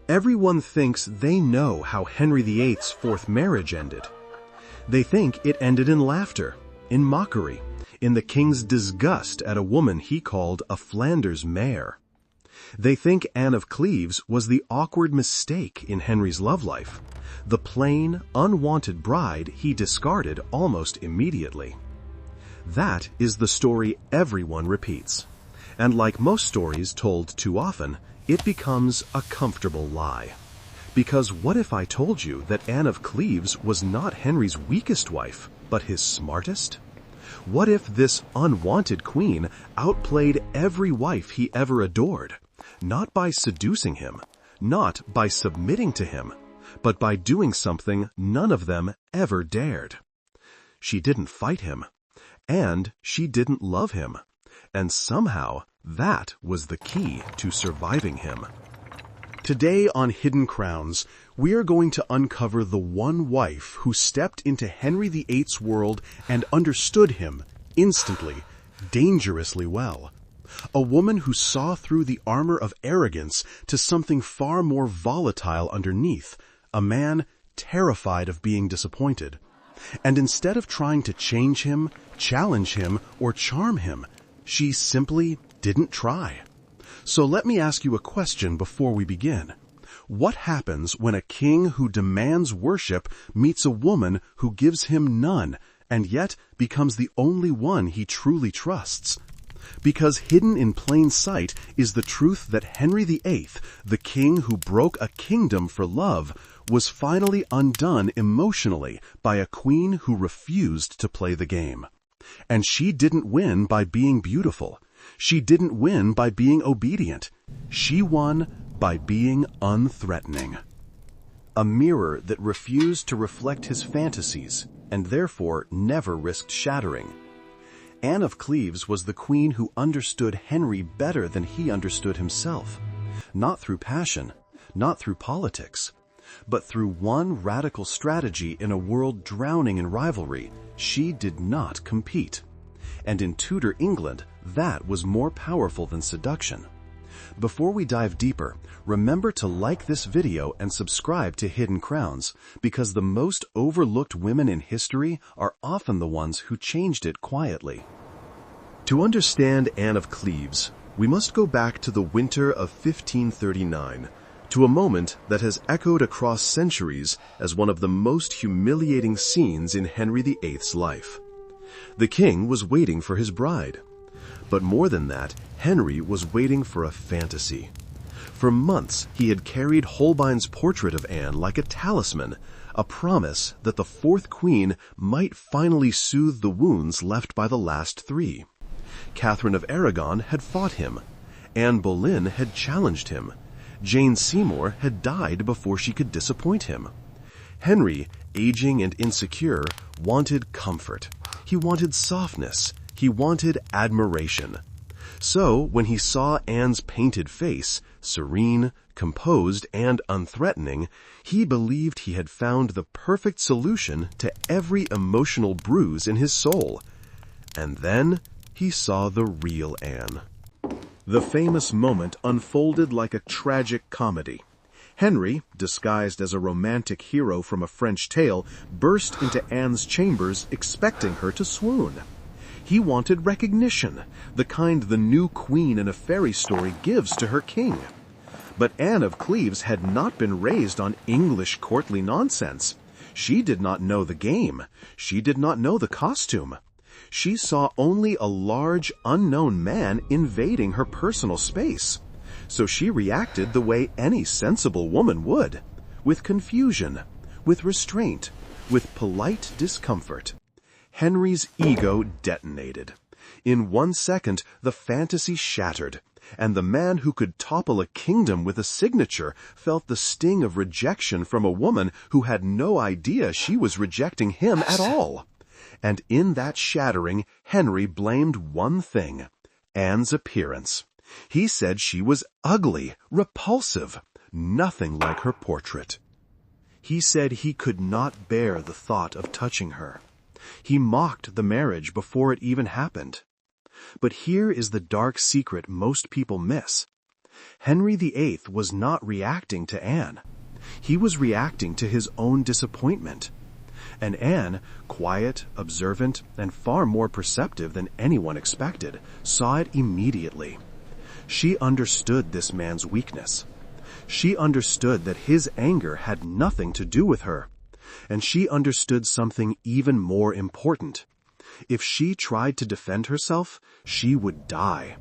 Everyone thinks they know how Henry VIII's fourth marriage ended. They think it ended in laughter, in mockery, in the king's disgust at a woman he called a Flanders mare. They think Anne of Cleves was the awkward mistake in Henry's love life, the plain, unwanted bride he discarded almost immediately. That is the story everyone repeats. And like most stories told too often, it becomes a comfortable lie. Because what if I told you that Anne of Cleves was not Henry's weakest wife, but his smartest? What if this unwanted queen outplayed every wife he ever adored, not by seducing him, not by submitting to him, but by doing something none of them ever dared? She didn't fight him, and she didn't love him, and somehow that was the key to surviving him. Today on Hidden Crowns, we are going to uncover the one wife who stepped into Henry VIII's world and understood him instantly, dangerously well. A woman who saw through the armor of arrogance to something far more volatile underneath, a man terrified of being disappointed. And instead of trying to change him, challenge him, or charm him, she simply didn't try. So let me ask you a question before we begin. What happens when a king who demands worship meets a woman who gives him none, and yet becomes the only one he truly trusts? Because hidden in plain sight is the truth that Henry VIII, the king who broke a kingdom for love, was finally undone emotionally by a queen who refused to play the game. And she didn't win by being beautiful. She didn't win by being obedient. She won by being unthreatening. A mirror that refused to reflect his fantasies, and therefore never risked shattering. Anne of Cleves was the queen who understood Henry better than he understood himself. Not through passion, not through politics, but through one radical strategy in a world drowning in rivalry. She did not compete. And in Tudor England, that was more powerful than seduction. Before we dive deeper, remember to like this video and subscribe to Hidden Crowns, because the most overlooked women in history are often the ones who changed it quietly. To understand Anne of Cleves, we must go back to the winter of 1539, to a moment that has echoed across centuries as one of the most humiliating scenes in Henry VIII's life. The king was waiting for his bride. But more than that, Henry was waiting for a fantasy. For months, he had carried Holbein's portrait of Anne like a talisman, a promise that the fourth queen might finally soothe the wounds left by the last three. Catherine of Aragon had fought him. Anne Boleyn had challenged him. Jane Seymour had died before she could disappoint him. Henry, aging and insecure, wanted comfort. He wanted softness. He wanted admiration. So, when he saw Anne's painted face, serene, composed, and unthreatening, he believed he had found the perfect solution to every emotional bruise in his soul. And then he saw the real Anne. The famous moment unfolded like a tragic comedy. Henry, disguised as a romantic hero from a French tale, burst into Anne's chambers expecting her to swoon. He wanted recognition, the kind the new queen in a fairy story gives to her king. But Anne of Cleves had not been raised on English courtly nonsense. She did not know the game. She did not know the costume. She saw only a large, unknown man invading her personal space. So she reacted the way any sensible woman would, with confusion, with restraint, with polite discomfort. Henry's ego detonated. In 1 second, the fantasy shattered, and the man who could topple a kingdom with a signature felt the sting of rejection from a woman who had no idea she was rejecting him at all. And in that shattering, Henry blamed one thing: Anne's appearance. He said she was ugly, repulsive, nothing like her portrait. He said he could not bear the thought of touching her. He mocked the marriage before it even happened. But here is the dark secret most people miss. Henry VIII was not reacting to Anne. He was reacting to his own disappointment. And Anne, quiet, observant, and far more perceptive than anyone expected, saw it immediately. She understood this man's weakness. She understood that his anger had nothing to do with her. And she understood something even more important. If she tried to defend herself, she would die.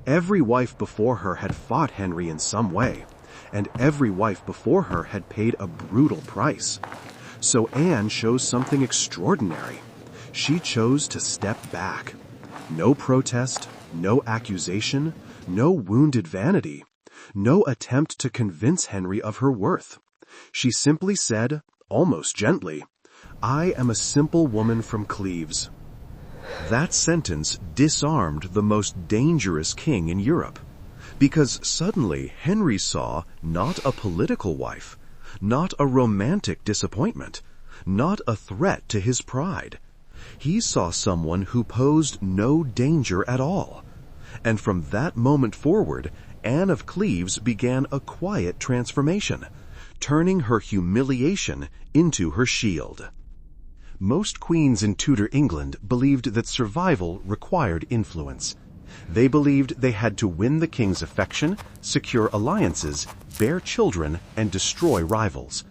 Every wife before her had fought Henry in some way, and every wife before her had paid a brutal price. So Anne chose something extraordinary. She chose to step back. No protest, no accusation, no wounded vanity, no attempt to convince Henry of her worth. She simply said, almost gently, "I am a simple woman from Cleves." That sentence disarmed the most dangerous king in Europe, because suddenly Henry saw not a political wife, not a romantic disappointment, not a threat to his pride. He saw someone who posed no danger at all. And from that moment forward, Anne of Cleves began a quiet transformation, turning her humiliation into her shield. Most queens in Tudor England believed that survival required influence. They believed they had to win the king's affection, secure alliances, bear children, and destroy rivals.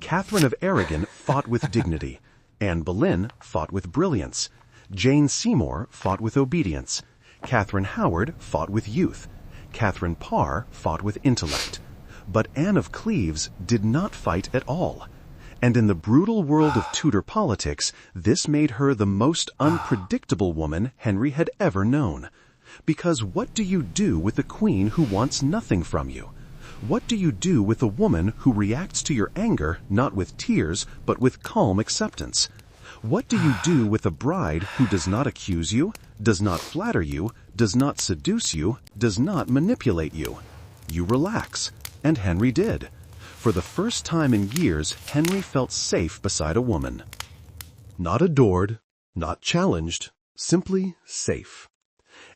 Catherine of Aragon fought with dignity. Anne Boleyn fought with brilliance. Jane Seymour fought with obedience. Catherine Howard fought with youth. Catherine Parr fought with intellect. But Anne of Cleves did not fight at all. And in the brutal world of Tudor politics, this made her the most unpredictable woman Henry had ever known. Because what do you do with a queen who wants nothing from you? What do you do with a woman who reacts to your anger not with tears, but with calm acceptance? What do you do with a bride who does not accuse you, does not flatter you, does not seduce you, does not manipulate you? You relax, and Henry did. For the first time in years, Henry felt safe beside a woman. Not adored, not challenged, simply safe.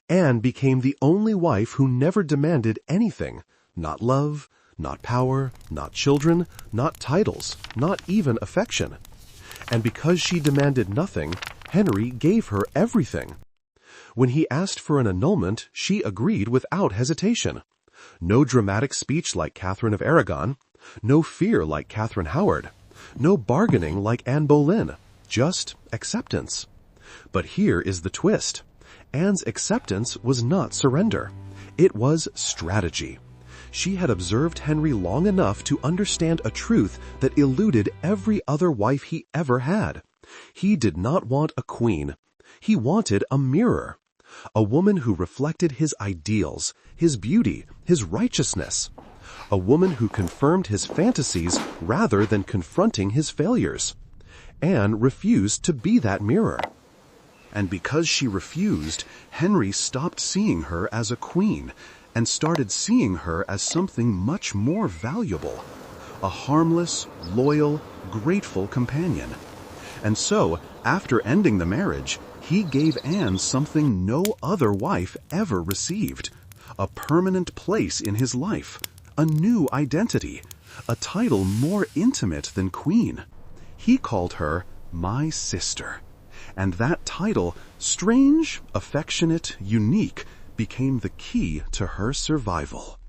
Anne became the only wife who never demanded anything, not love, not power, not children, not titles, not even affection. And because she demanded nothing, Henry gave her everything. When he asked for an annulment, she agreed without hesitation. No dramatic speech like Catherine of Aragon, no fear like Catherine Howard, no bargaining like Anne Boleyn, just acceptance. But here is the twist. Anne's acceptance was not surrender. It was strategy. She had observed Henry long enough to understand a truth that eluded every other wife he ever had. He did not want a queen. He wanted a mirror. A woman who reflected his ideals, his beauty, his righteousness. A woman who confirmed his fantasies rather than confronting his failures. Anne refused to be that mirror. And because she refused, Henry stopped seeing her as a queen and started seeing her as something much more valuable. A harmless, loyal, grateful companion. And so, after ending the marriage, he gave Anne something no other wife ever received. A permanent place in his life. A new identity. A title more intimate than queen. He called her my sister. And that title, strange, affectionate, unique, became the key to her survival.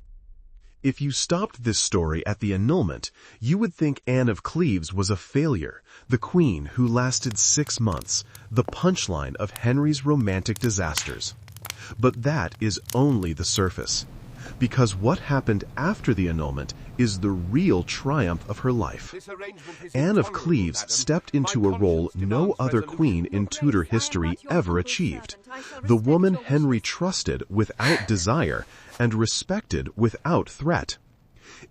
If you stopped this story at the annulment, you would think Anne of Cleves was a failure, the queen who lasted 6 months, the punchline of Henry's romantic disasters. But that is only the surface, because what happened after the annulment is the real triumph of her life. Anne of Cleves stepped into a role no other queen in Tudor history ever achieved. The woman Henry trusted without desire and respected without threat.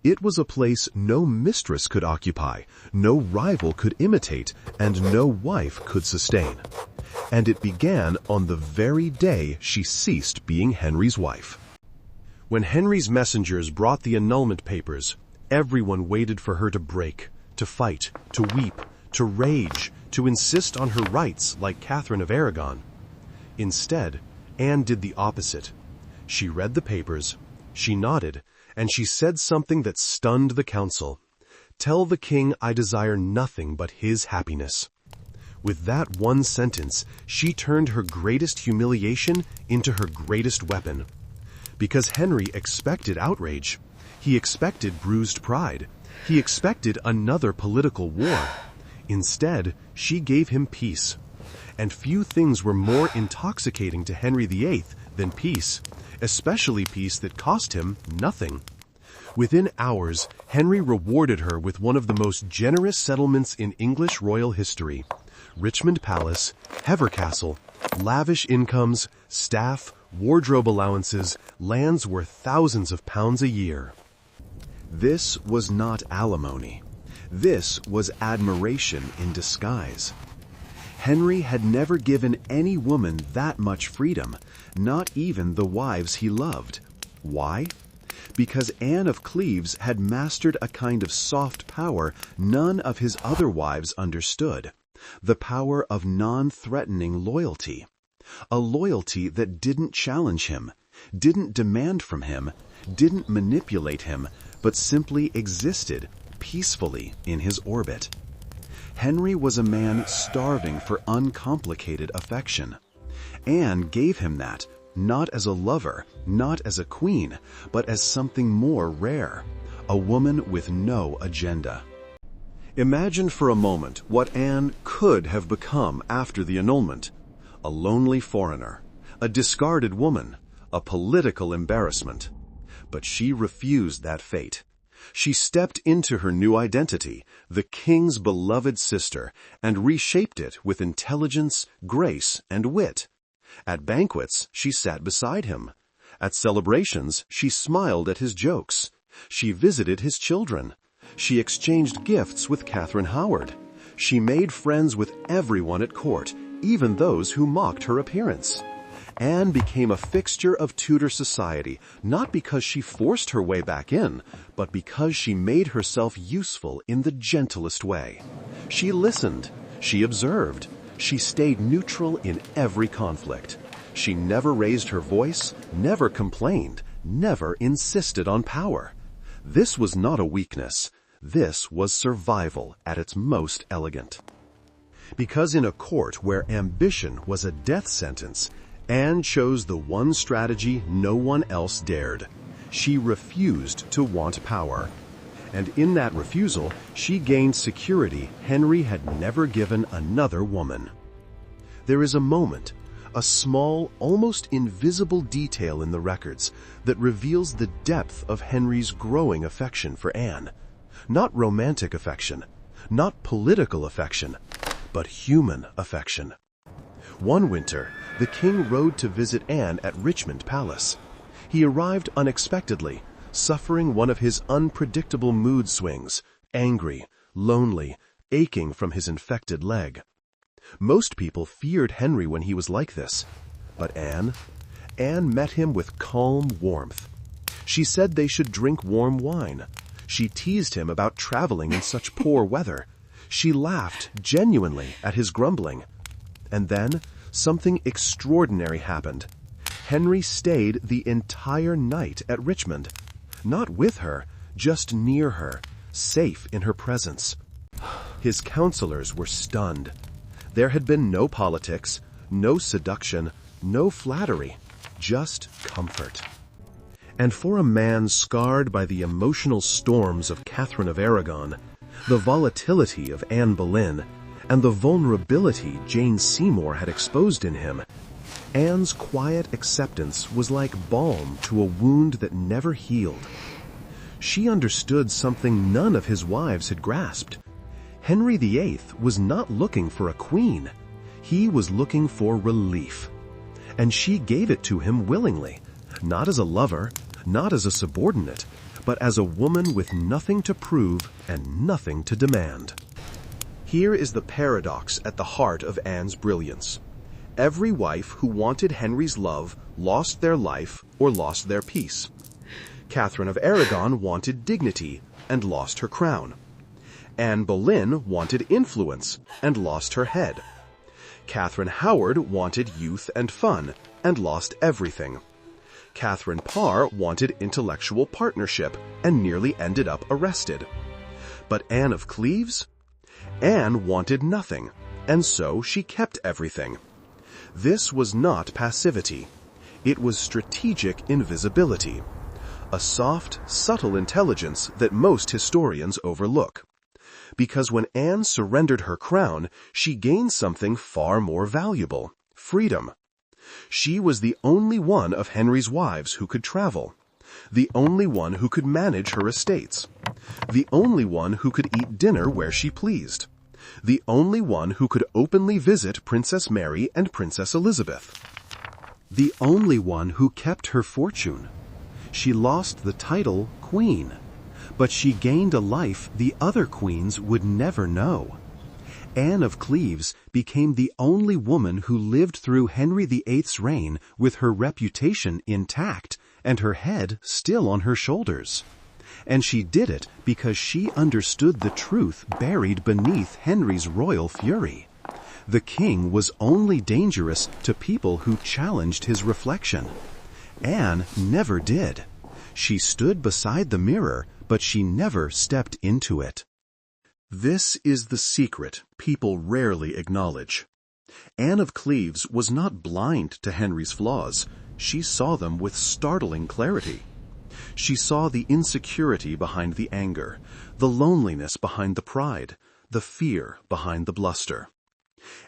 It was a place no mistress could occupy, no rival could imitate, and no wife could sustain. And it began on the very day she ceased being Henry's wife. When Henry's messengers brought the annulment papers, everyone waited for her to break, to fight, to weep, to rage, to insist on her rights like Catherine of Aragon. Instead, Anne did the opposite. She read the papers, She nodded, and she said something that stunned the council. "Tell the king I desire nothing but his happiness." With that one sentence, she turned her greatest humiliation into her greatest weapon. Because Henry expected outrage. He expected bruised pride. He expected another political war. Instead, she gave him peace. And few things were more intoxicating to Henry VIII than peace, especially peace that cost him nothing. Within hours, Henry rewarded her with one of the most generous settlements in English royal history. Richmond Palace, Hever Castle, lavish incomes, staff, wardrobe allowances, lands worth thousands of pounds a year. This was not alimony. This was admiration in disguise. Henry had never given any woman that much freedom, not even the wives he loved. Why? Because Anne of Cleves had mastered a kind of soft power none of his other wives understood, the power of non-threatening loyalty. A loyalty that didn't challenge him, didn't demand from him, didn't manipulate him, but simply existed peacefully in his orbit. Henry was a man starving for uncomplicated affection. Anne gave him that, not as a lover, not as a queen, but as something more rare, a woman with no agenda. Imagine for a moment what Anne could have become after the annulment. A lonely foreigner, a discarded woman, a political embarrassment. But she refused that fate. She stepped into her new identity, the king's beloved sister, and reshaped it with intelligence, grace, and wit. At banquets, she sat beside him. At celebrations, she smiled at his jokes. She visited his children. She exchanged gifts with Catherine Howard. She made friends with everyone at court, even those who mocked her appearance. Anne became a fixture of Tudor society, not because she forced her way back in, but because she made herself useful in the gentlest way. She listened. She observed. She stayed neutral in every conflict. She never raised her voice, never complained, never insisted on power. This was not a weakness. This was survival at its most elegant. Because in a court where ambition was a death sentence, Anne chose the one strategy no one else dared. She refused to want power. And in that refusal, she gained security Henry had never given another woman. There is a moment, a small, almost invisible detail in the records that reveals the depth of Henry's growing affection for Anne. Not romantic affection, not political affection, but human affection. One winter, the king rode to visit Anne at Richmond Palace. He arrived unexpectedly, suffering one of his unpredictable mood swings, angry, lonely, aching from his infected leg. Most people feared Henry when he was like this, but Anne met him with calm warmth. She said they should drink warm wine. She teased him about traveling in such poor weather. She laughed genuinely at his grumbling. And then something extraordinary happened. Henry stayed the entire night at Richmond. Not with her, just near her, safe in her presence. His counselors were stunned. There had been no politics, no seduction, no flattery, just comfort. And for a man scarred by the emotional storms of Catherine of Aragon, the volatility of Anne Boleyn, and the vulnerability Jane Seymour had exposed in him, Anne's quiet acceptance was like balm to a wound that never healed. She understood something none of his wives had grasped. Henry VIII was not looking for a queen. He was looking for relief. And she gave it to him willingly, not as a lover, not as a subordinate, but as a woman with nothing to prove and nothing to demand. Here is the paradox at the heart of Anne's brilliance. Every wife who wanted Henry's love lost their life or lost their peace. Catherine of Aragon wanted dignity and lost her crown. Anne Boleyn wanted influence and lost her head. Catherine Howard wanted youth and fun and lost everything. Catherine Parr wanted intellectual partnership and nearly ended up arrested. But Anne of Cleves? Anne wanted nothing, and so she kept everything. This was not passivity. It was strategic invisibility, a soft, subtle intelligence that most historians overlook. Because when Anne surrendered her crown, she gained something far more valuable: freedom. She was the only one of Henry's wives who could travel, the only one who could manage her estates, the only one who could eat dinner where she pleased, the only one who could openly visit Princess Mary and Princess Elizabeth, the only one who kept her fortune. She lost the title Queen, but she gained a life the other queens would never know. Anne of Cleves became the only woman who lived through Henry VIII's reign with her reputation intact and her head still on her shoulders. And she did it because she understood the truth buried beneath Henry's royal fury. The king was only dangerous to people who challenged his reflection. Anne never did. She stood beside the mirror, but she never stepped into it. This is the secret people rarely acknowledge. Anne of Cleves was not blind to Henry's flaws. She saw them with startling clarity. She saw the insecurity behind the anger, the loneliness behind the pride, the fear behind the bluster.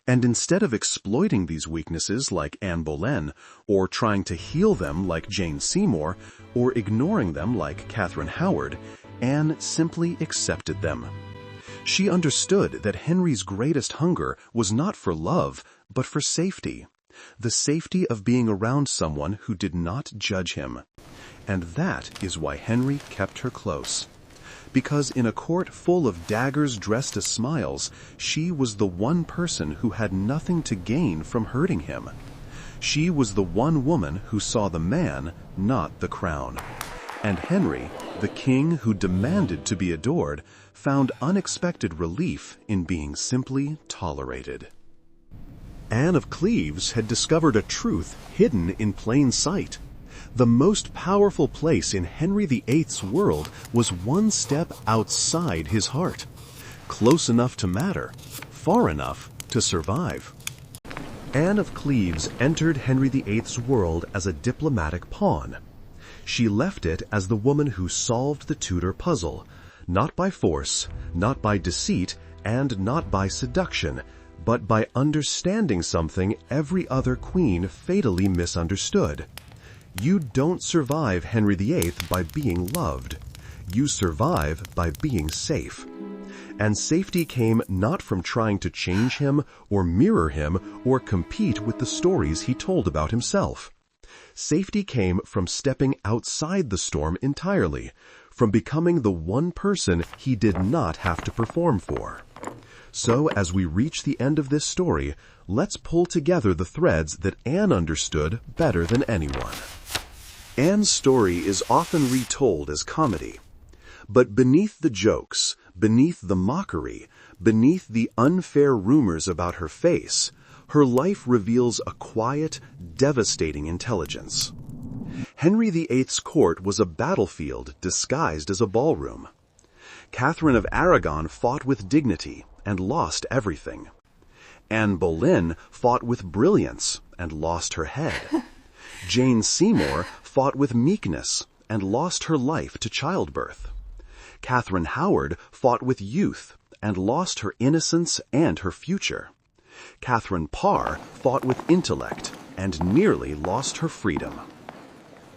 And instead of exploiting these weaknesses like Anne Boleyn, or trying to heal them like Jane Seymour, or ignoring them like Catherine Howard, Anne simply accepted them. She understood that Henry's greatest hunger was not for love, but for safety. The safety of being around someone who did not judge him. And that is why Henry kept her close. Because in a court full of daggers dressed as smiles, she was the one person who had nothing to gain from hurting him. She was the one woman who saw the man, not the crown. And Henry, the king who demanded to be adored, found unexpected relief in being simply tolerated. Anne of Cleves had discovered a truth hidden in plain sight. The most powerful place in Henry VIII's world was one step outside his heart, close enough to matter, far enough to survive. Anne of Cleves entered Henry VIII's world as a diplomatic pawn. She left it as the woman who solved the Tudor puzzle, not by force, not by deceit, and not by seduction, but by understanding something every other queen fatally misunderstood. You don't survive Henry VIII by being loved. You survive by being safe. And safety came not from trying to change him or mirror him or compete with the stories he told about himself. Safety came from stepping outside the storm entirely, from becoming the one person he did not have to perform for. So as we reach the end of this story, let's pull together the threads that Anne understood better than anyone. Anne's story is often retold as comedy. But beneath the jokes, beneath the mockery, beneath the unfair rumors about her face, her life reveals a quiet, devastating intelligence. Henry VIII's court was a battlefield disguised as a ballroom. Catherine of Aragon fought with dignity and lost everything. Anne Boleyn fought with brilliance and lost her head. Jane Seymour fought with meekness and lost her life to childbirth. Catherine Howard fought with youth and lost her innocence and her future. Catherine Parr fought with intellect and nearly lost her freedom.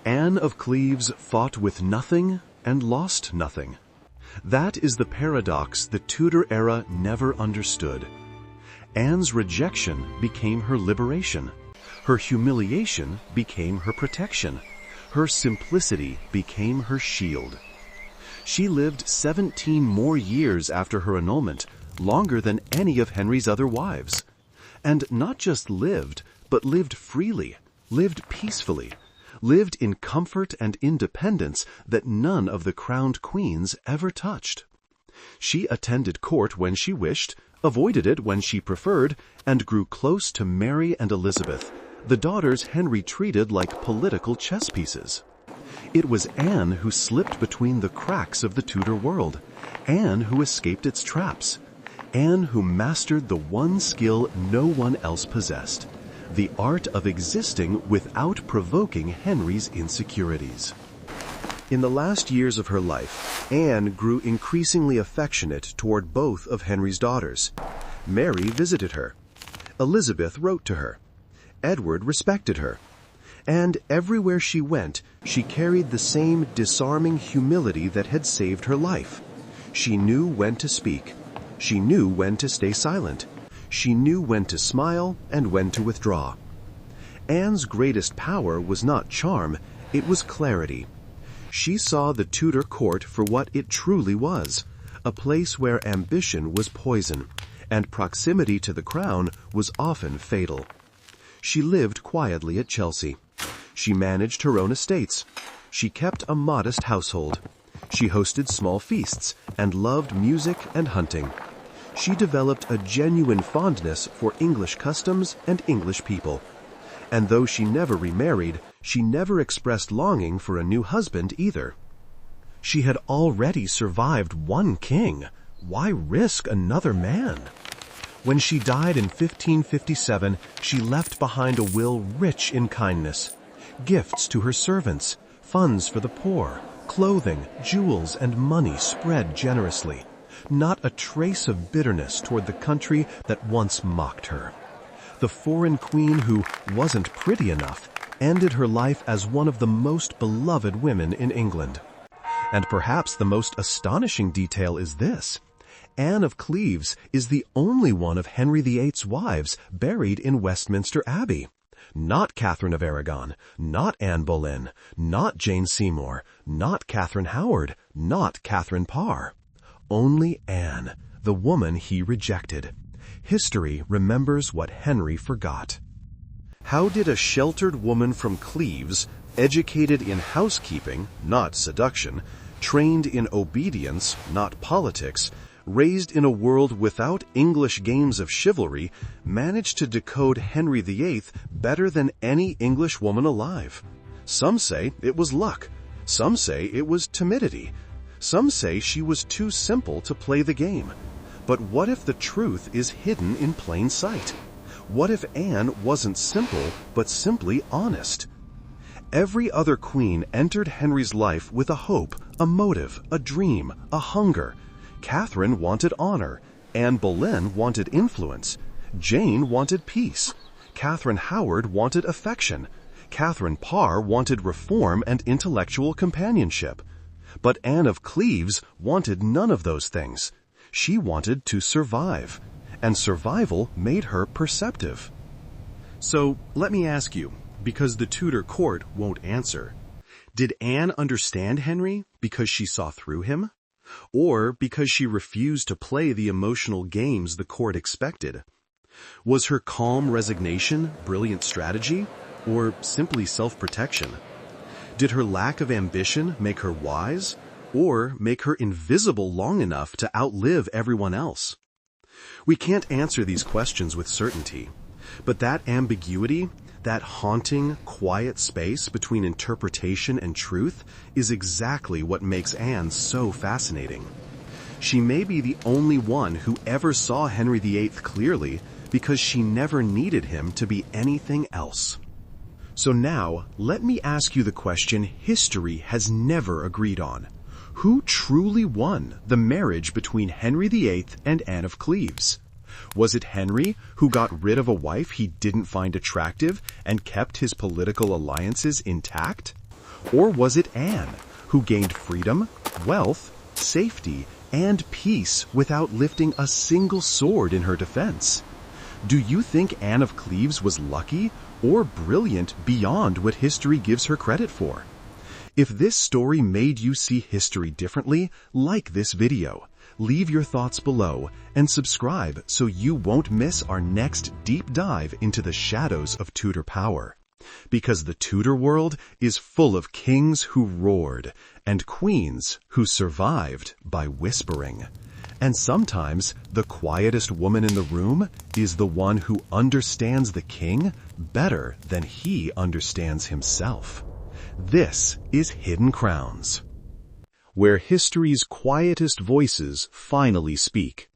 Anne of Cleves fought with nothing and lost nothing. That is the paradox the Tudor era never understood. Anne's rejection became her liberation. Her humiliation became her protection. Her simplicity became her shield. She lived 17 more years after her annulment, longer than any of Henry's other wives. And not just lived, but lived freely, lived peacefully, lived in comfort and independence that none of the crowned queens ever touched. She attended court when she wished, avoided it when she preferred, and grew close to Mary and Elizabeth, The daughters Henry treated like political chess pieces. It was Anne who slipped between the cracks of the Tudor world, Anne who escaped its traps, Anne who mastered the one skill no one else possessed, the art of existing without provoking Henry's insecurities. In the last years of her life, Anne grew increasingly affectionate toward both of Henry's daughters. Mary visited her. Elizabeth wrote to her. Edward respected her. And everywhere she went, she carried the same disarming humility that had saved her life. She knew when to speak. She knew when to stay silent. She knew when to smile and when to withdraw. Anne's greatest power was not charm, it was clarity. She saw the Tudor court for what it truly was, a place where ambition was poison, and proximity to the crown was often fatal. She lived quietly at Chelsea. She managed her own estates. She kept a modest household. She hosted small feasts and loved music and hunting. She developed a genuine fondness for English customs and English people. And though she never remarried, she never expressed longing for a new husband either. She had already survived one king. Why risk another man? When she died in 1557, she left behind a will rich in kindness, gifts to her servants, funds for the poor, clothing, jewels, and money spread generously, not a trace of bitterness toward the country that once mocked her. The foreign queen who wasn't pretty enough ended her life as one of the most beloved women in England. And perhaps the most astonishing detail is this. Anne of Cleves is the only one of Henry VIII's wives buried in Westminster Abbey. Not Catherine of Aragon, not Anne Boleyn, not Jane Seymour, not Catherine Howard, not Catherine Parr. Only Anne, the woman he rejected. History remembers what Henry forgot. How did a sheltered woman from Cleves, educated in housekeeping, not seduction, trained in obedience, not politics, raised in a world without English games of chivalry, manage to decode Henry VIII better than any English woman alive? Some say it was luck. Some say it was timidity. Some say she was too simple to play the game. But what if the truth is hidden in plain sight? What if Anne wasn't simple, but simply honest? Every other queen entered Henry's life with a hope, a motive, a dream, a hunger. Catherine wanted honor. Anne Boleyn wanted influence. Jane wanted peace. Catherine Howard wanted affection. Catherine Parr wanted reform and intellectual companionship. But Anne of Cleves wanted none of those things. She wanted to survive, and survival made her perceptive. So, let me ask you, because the Tudor court won't answer, did Anne understand Henry because she saw through him? Or because she refused to play the emotional games the court expected? Was her calm resignation brilliant strategy, or simply self-protection? Did her lack of ambition make her wise, or make her invisible long enough to outlive everyone else? We can't answer these questions with certainty, but that ambiguity, that haunting, quiet space between interpretation and truth, is exactly what makes Anne so fascinating. She may be the only one who ever saw Henry VIII clearly because she never needed him to be anything else. So now, let me ask you the question history has never agreed on. Who truly won the marriage between Henry VIII and Anne of Cleves? Was it Henry, who got rid of a wife he didn't find attractive and kept his political alliances intact? Or was it Anne, who gained freedom, wealth, safety, and peace without lifting a single sword in her defense? Do you think Anne of Cleves was lucky or brilliant beyond what history gives her credit for? If this story made you see history differently, like this video, leave your thoughts below, and subscribe so you won't miss our next deep dive into the shadows of Tudor power. Because the Tudor world is full of kings who roared, and queens who survived by whispering. And sometimes, the quietest woman in the room is the one who understands the king better than he understands himself. This is Hidden Crowns, where history's quietest voices finally speak.